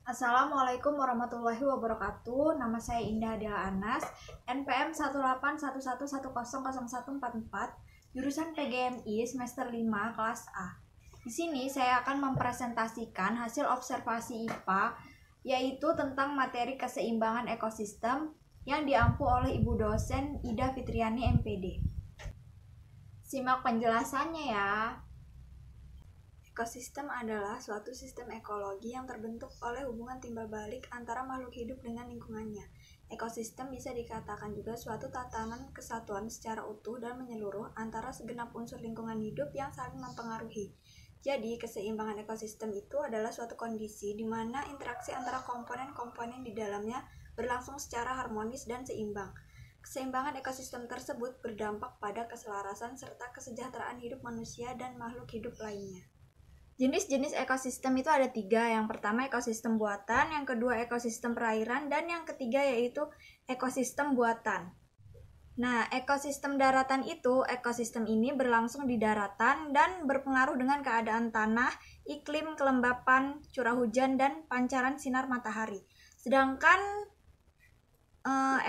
Assalamualaikum warahmatullahi wabarakatuh. Nama saya Indah Adela Anas, NPM 18111100144, jurusan PGMI semester 5 kelas A. Di sini saya akan mempresentasikan hasil observasi IPA, yaitu tentang materi keseimbangan ekosistem yang diampu oleh Ibu dosen Ida Fitriani MPD. Simak penjelasannya ya. Ekosistem adalah suatu sistem ekologi yang terbentuk oleh hubungan timbal balik antara makhluk hidup dengan lingkungannya. Ekosistem bisa dikatakan juga suatu tatanan kesatuan secara utuh dan menyeluruh antara segenap unsur lingkungan hidup yang saling mempengaruhi. Jadi, keseimbangan ekosistem itu adalah suatu kondisi di mana interaksi antara komponen-komponen di dalamnya berlangsung secara harmonis dan seimbang. Keseimbangan ekosistem tersebut berdampak pada keselarasan serta kesejahteraan hidup manusia dan makhluk hidup lainnya. Jenis-jenis ekosistem itu ada 3. Yang pertama ekosistem buatan, yang kedua ekosistem perairan, dan yang ketiga yaitu ekosistem buatan. Nah, ekosistem daratan itu, ekosistem ini berlangsung di daratan dan berpengaruh dengan keadaan tanah, iklim, kelembapan, curah hujan, dan pancaran sinar matahari. Sedangkan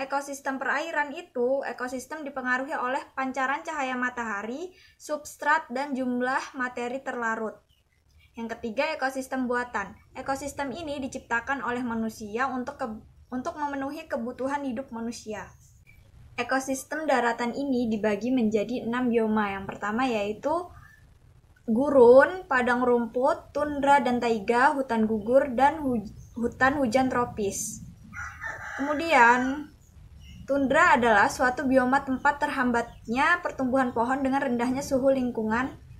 ekosistem perairan itu, ekosistem dipengaruhi oleh pancaran cahaya matahari, substrat, dan jumlah materi terlarut. Yang ketiga, ekosistem buatan. Ekosistem ini diciptakan oleh manusia untuk memenuhi kebutuhan hidup manusia. Ekosistem daratan ini dibagi menjadi 6 bioma. Yang pertama yaitu gurun, padang rumput, tundra dan taiga, hutan gugur, dan hutan hujan tropis. Kemudian, tundra adalah suatu bioma tempat terhambatnya pertumbuhan pohon dengan rendahnya suhu lingkungan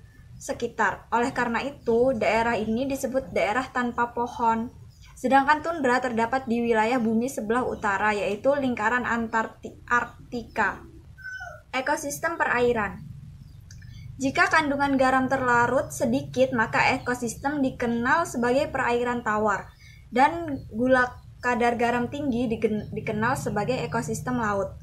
sekitar. Oleh karena itu, daerah ini disebut daerah tanpa pohon. Sedangkan tundra terdapat di wilayah bumi sebelah utara, yaitu lingkaran Arktika. Ekosistem perairan. Jika kandungan garam terlarut sedikit, maka ekosistem dikenal sebagai perairan tawar, dan gula kadar garam tinggi dikenal sebagai ekosistem laut.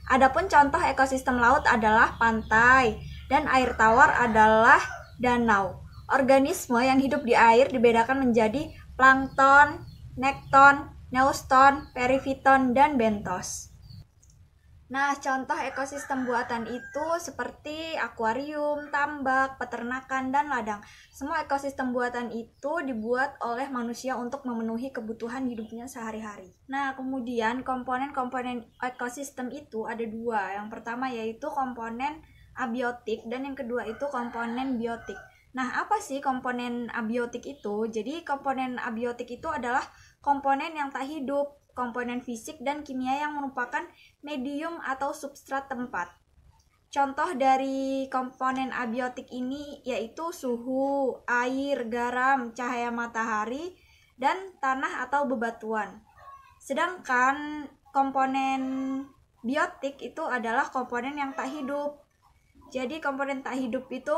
Adapun contoh ekosistem laut adalah pantai, dan air tawar adalah danau. Organisme yang hidup di air dibedakan menjadi plankton, nekton, neuston, perifiton, dan bentos. Nah, contoh ekosistem buatan itu seperti akuarium, tambak, peternakan, dan ladang. Semua ekosistem buatan itu dibuat oleh manusia untuk memenuhi kebutuhan hidupnya sehari-hari. Nah, kemudian komponen-komponen ekosistem itu ada 2. Yang pertama yaitu komponen abiotik dan yang kedua itu komponen biotik. Nah, apa sih komponen abiotik itu? Jadi, komponen abiotik itu adalah komponen yang tak hidup, komponen fisik dan kimia yang merupakan medium atau substrat tempat. Contoh dari komponen abiotik ini yaitu suhu, air, garam, cahaya matahari, dan tanah atau bebatuan. Sedangkan komponen biotik itu adalah komponen yang tak hidup. Jadi komponen tak hidup itu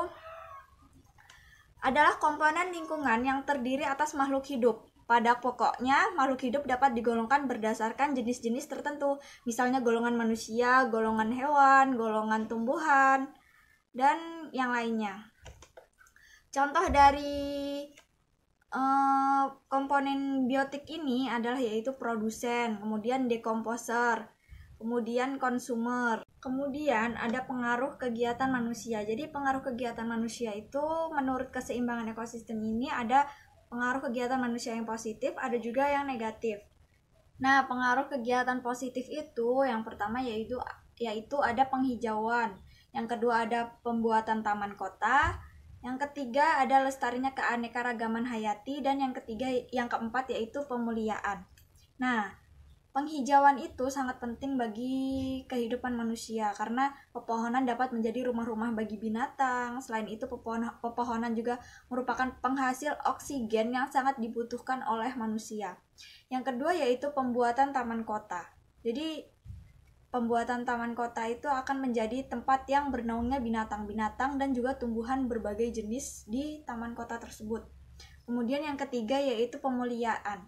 adalah komponen lingkungan yang terdiri atas makhluk hidup. Pada pokoknya, makhluk hidup dapat digolongkan berdasarkan jenis-jenis tertentu, misalnya golongan manusia, golongan hewan, golongan tumbuhan, dan yang lainnya. Contoh dari komponen biotik ini adalah yaitu produsen, kemudian dekomposer, kemudian konsumer. Kemudian ada pengaruh kegiatan manusia. Jadi pengaruh kegiatan manusia itu menurut keseimbangan ekosistem ini ada pengaruh kegiatan manusia yang positif, ada juga yang negatif. Nah, pengaruh kegiatan positif itu yang pertama yaitu ada penghijauan, yang kedua ada pembuatan taman kota, yang ketiga ada lestarinya keanekaragaman hayati, dan yang keempat yaitu pemuliaan. Nah, penghijauan itu sangat penting bagi kehidupan manusia karena pepohonan dapat menjadi rumah-rumah bagi binatang. Selain itu, pepohonan juga merupakan penghasil oksigen yang sangat dibutuhkan oleh manusia. Yang kedua yaitu pembuatan taman kota. Jadi, pembuatan taman kota itu akan menjadi tempat yang bernaungnya binatang-binatang dan juga tumbuhan berbagai jenis di taman kota tersebut. Kemudian yang ketiga yaitu pemuliaan.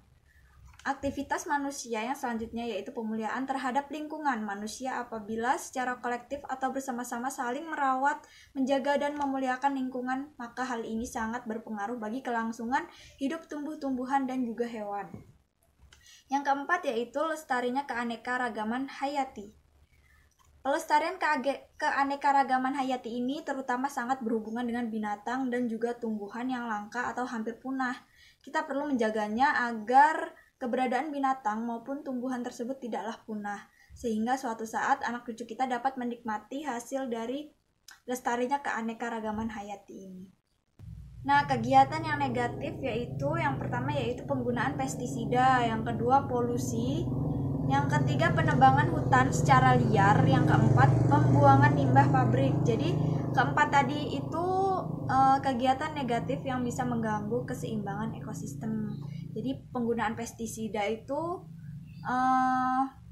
Aktivitas manusia yang selanjutnya yaitu pemuliaan terhadap lingkungan manusia apabila secara kolektif atau bersama-sama saling merawat, menjaga, dan memuliakan lingkungan, maka hal ini sangat berpengaruh bagi kelangsungan hidup tumbuh-tumbuhan dan juga hewan. Yang keempat yaitu lestarinya keanekaragaman hayati. Pelestarian keanekaragaman hayati ini terutama sangat berhubungan dengan binatang dan juga tumbuhan yang langka atau hampir punah. Kita perlu menjaganya agar keberadaan binatang maupun tumbuhan tersebut tidaklah punah, sehingga suatu saat anak cucu kita dapat menikmati hasil dari lestarinya keanekaragaman hayati ini. Nah, kegiatan yang negatif yaitu yang pertama yaitu penggunaan pestisida, yang kedua polusi, yang ketiga penebangan hutan secara liar, yang keempat pembuangan limbah pabrik. Jadi keempat tadi itu kegiatan negatif yang bisa mengganggu keseimbangan ekosistem. Jadi penggunaan pestisida itu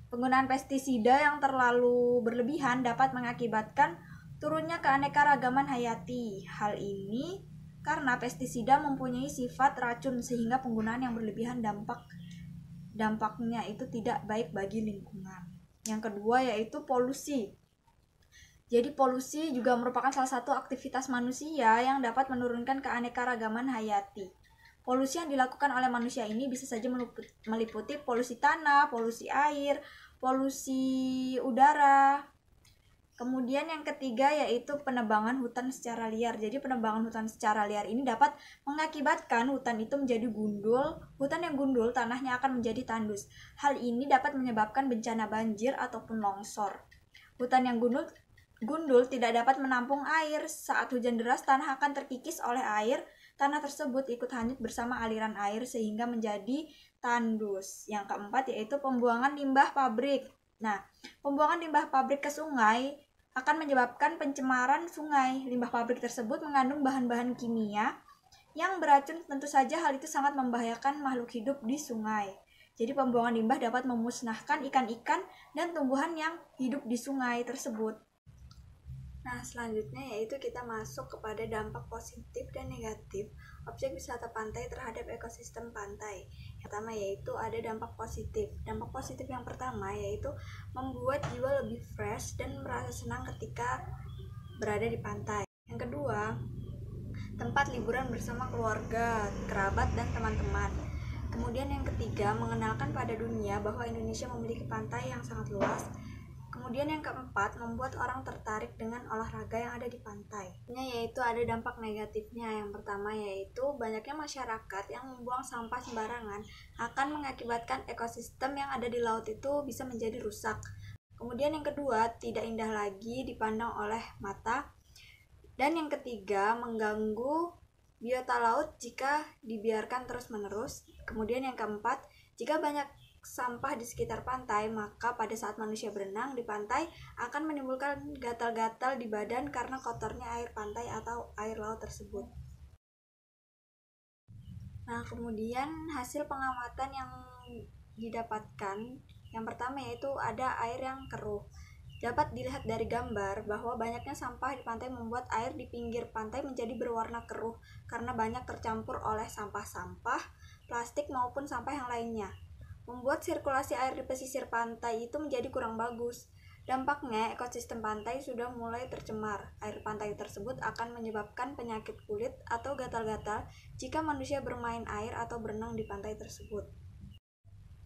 penggunaan pestisida yang terlalu berlebihan dapat mengakibatkan turunnya keanekaragaman hayati. Hal ini karena pestisida mempunyai sifat racun sehingga penggunaan yang berlebihan dampaknya itu tidak baik bagi lingkungan. Yang kedua yaitu polusi. Jadi polusi juga merupakan salah satu aktivitas manusia yang dapat menurunkan keanekaragaman hayati. Polusi yang dilakukan oleh manusia ini bisa saja meliputi polusi tanah, polusi air, polusi udara. Kemudian yang ketiga yaitu penebangan hutan secara liar. Jadi penebangan hutan secara liar ini dapat mengakibatkan hutan itu menjadi gundul. Hutan yang gundul tanahnya akan menjadi tandus. Hal ini dapat menyebabkan bencana banjir ataupun longsor. Hutan yang gundul tidak dapat menampung air. Saat hujan deras tanah akan terkikis oleh air. Tanah tersebut ikut hanyut bersama aliran air sehingga menjadi tandus. Yang keempat yaitu pembuangan limbah pabrik. Nah, pembuangan limbah pabrik ke sungai akan menyebabkan pencemaran sungai. Limbah pabrik tersebut mengandung bahan-bahan kimia yang beracun. Tentu saja hal itu sangat membahayakan makhluk hidup di sungai. Jadi pembuangan limbah dapat memusnahkan ikan-ikan dan tumbuhan yang hidup di sungai tersebut. Nah, selanjutnya yaitu kita masuk kepada dampak positif dan negatif objek wisata pantai terhadap ekosistem pantai. Yang pertama yaitu ada dampak positif. Dampak positif yang pertama yaitu membuat jiwa lebih fresh dan merasa senang ketika berada di pantai. Yang kedua, tempat liburan bersama keluarga, kerabat, dan teman-teman. Kemudian yang ketiga, mengenalkan pada dunia bahwa Indonesia memiliki pantai yang sangat luas. Kemudian yang keempat, membuat orang tertarik dengan olahraga yang ada di pantai. Yaitu ada dampak negatifnya. Yang pertama yaitu banyaknya masyarakat yang membuang sampah sembarangan akan mengakibatkan ekosistem yang ada di laut itu bisa menjadi rusak. Kemudian yang kedua, tidak indah lagi dipandang oleh mata. Dan yang ketiga, mengganggu biota laut jika dibiarkan terus-menerus. Kemudian yang keempat, jika banyak sampah di sekitar pantai, maka pada saat manusia berenang di pantai akan menimbulkan gatal-gatal di badan karena kotornya air pantai atau air laut tersebut. Nah, kemudian hasil pengamatan yang didapatkan, yang pertama yaitu ada air yang keruh. Dapat dilihat dari gambar bahwa banyaknya sampah di pantai membuat air di pinggir pantai menjadi berwarna keruh karena banyak tercampur oleh sampah-sampah, plastik maupun sampah yang lainnya. Membuat sirkulasi air di pesisir pantai itu menjadi kurang bagus. Dampaknya, ekosistem pantai sudah mulai tercemar. Air pantai tersebut akan menyebabkan penyakit kulit atau gatal-gatal jika manusia bermain air atau berenang di pantai tersebut.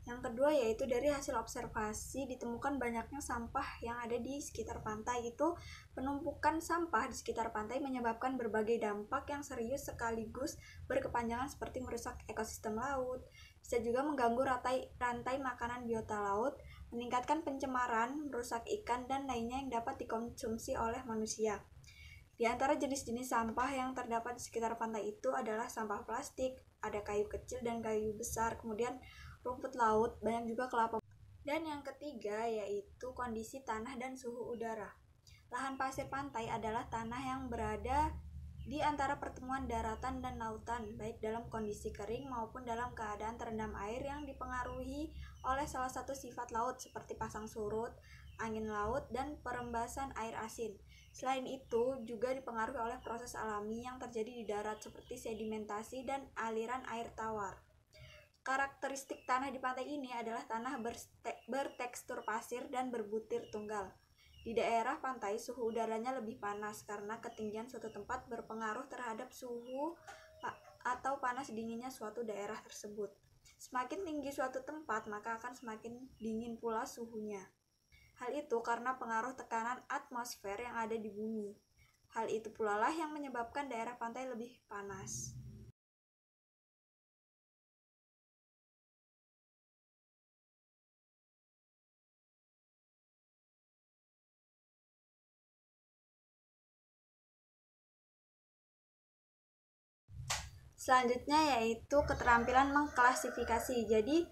Yang kedua yaitu dari hasil observasi ditemukan banyaknya sampah yang ada di sekitar pantai. Itu penumpukan sampah di sekitar pantai menyebabkan berbagai dampak yang serius sekaligus berkepanjangan seperti merusak ekosistem laut, bisa juga mengganggu rantai makanan biota laut, meningkatkan pencemaran, merusak ikan, dan lainnya yang dapat dikonsumsi oleh manusia. Di antara jenis-jenis sampah yang terdapat di sekitar pantai itu adalah sampah plastik, ada kayu kecil dan kayu besar, kemudian rumput laut, banyak juga kelapa. Dan yang ketiga yaitu kondisi tanah dan suhu udara. Lahan pasir pantai adalah tanah yang berada di antara pertemuan daratan dan lautan, baik dalam kondisi kering maupun dalam keadaan terendam air yang dipengaruhi oleh salah satu sifat laut seperti pasang surut, angin laut, dan perembasan air asin. Selain itu, juga dipengaruhi oleh proses alami yang terjadi di darat seperti sedimentasi dan aliran air tawar. karakteristik tanah di pantai ini adalah tanah bertekstur pasir dan berbutir tunggal. Di daerah pantai, suhu udaranya lebih panas karena ketinggian suatu tempat berpengaruh terhadap suhu atau panas dinginnya suatu daerah tersebut. Semakin tinggi suatu tempat, maka akan semakin dingin pula suhunya. Hal itu karena pengaruh tekanan atmosfer yang ada di bumi. Hal itu pula lah yang menyebabkan daerah pantai lebih panas. Selanjutnya yaitu keterampilan mengklasifikasi. Jadi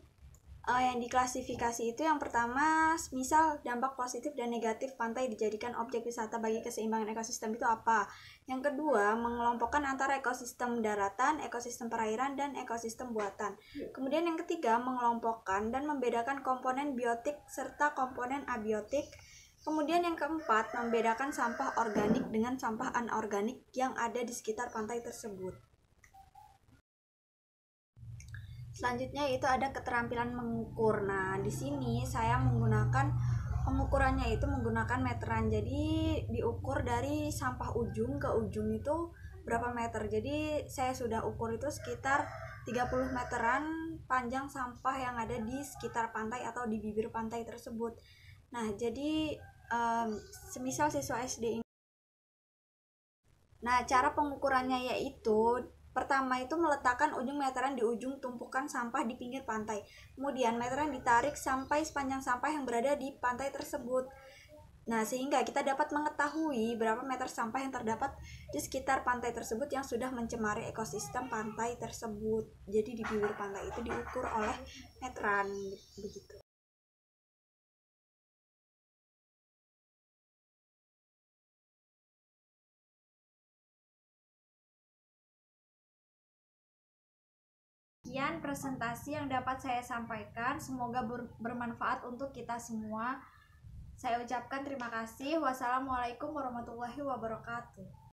yang diklasifikasi itu yang pertama, misal dampak positif dan negatif pantai dijadikan objek wisata bagi keseimbangan ekosistem itu apa. Yang kedua, mengelompokkan antara ekosistem daratan, ekosistem perairan, dan ekosistem buatan. Kemudian yang ketiga, mengelompokkan dan membedakan komponen biotik serta komponen abiotik. Kemudian yang keempat, membedakan sampah organik dengan sampah anorganik yang ada di sekitar pantai tersebut. Selanjutnya itu ada keterampilan mengukur. Nah, di sini saya menggunakan pengukurannya itu menggunakan meteran. Jadi diukur dari sampah ujung ke ujung itu berapa meter. Jadi saya sudah ukur itu sekitar 30 meteran panjang sampah yang ada di sekitar pantai atau di bibir pantai tersebut. Nah, jadi semisal siswa SD ini. Nah, cara pengukurannya yaitu pertama itu meletakkan ujung meteran di ujung tumpukan sampah di pinggir pantai. Kemudian meteran ditarik sampai sepanjang sampah yang berada di pantai tersebut. Nah, sehingga kita dapat mengetahui berapa meter sampah yang terdapat di sekitar pantai tersebut yang sudah mencemari ekosistem pantai tersebut. Jadi di bibir pantai itu diukur oleh meteran begitu. Sekian presentasi yang dapat saya sampaikan, semoga bermanfaat untuk kita semua. Saya ucapkan terima kasih. Wassalamualaikum warahmatullahi wabarakatuh.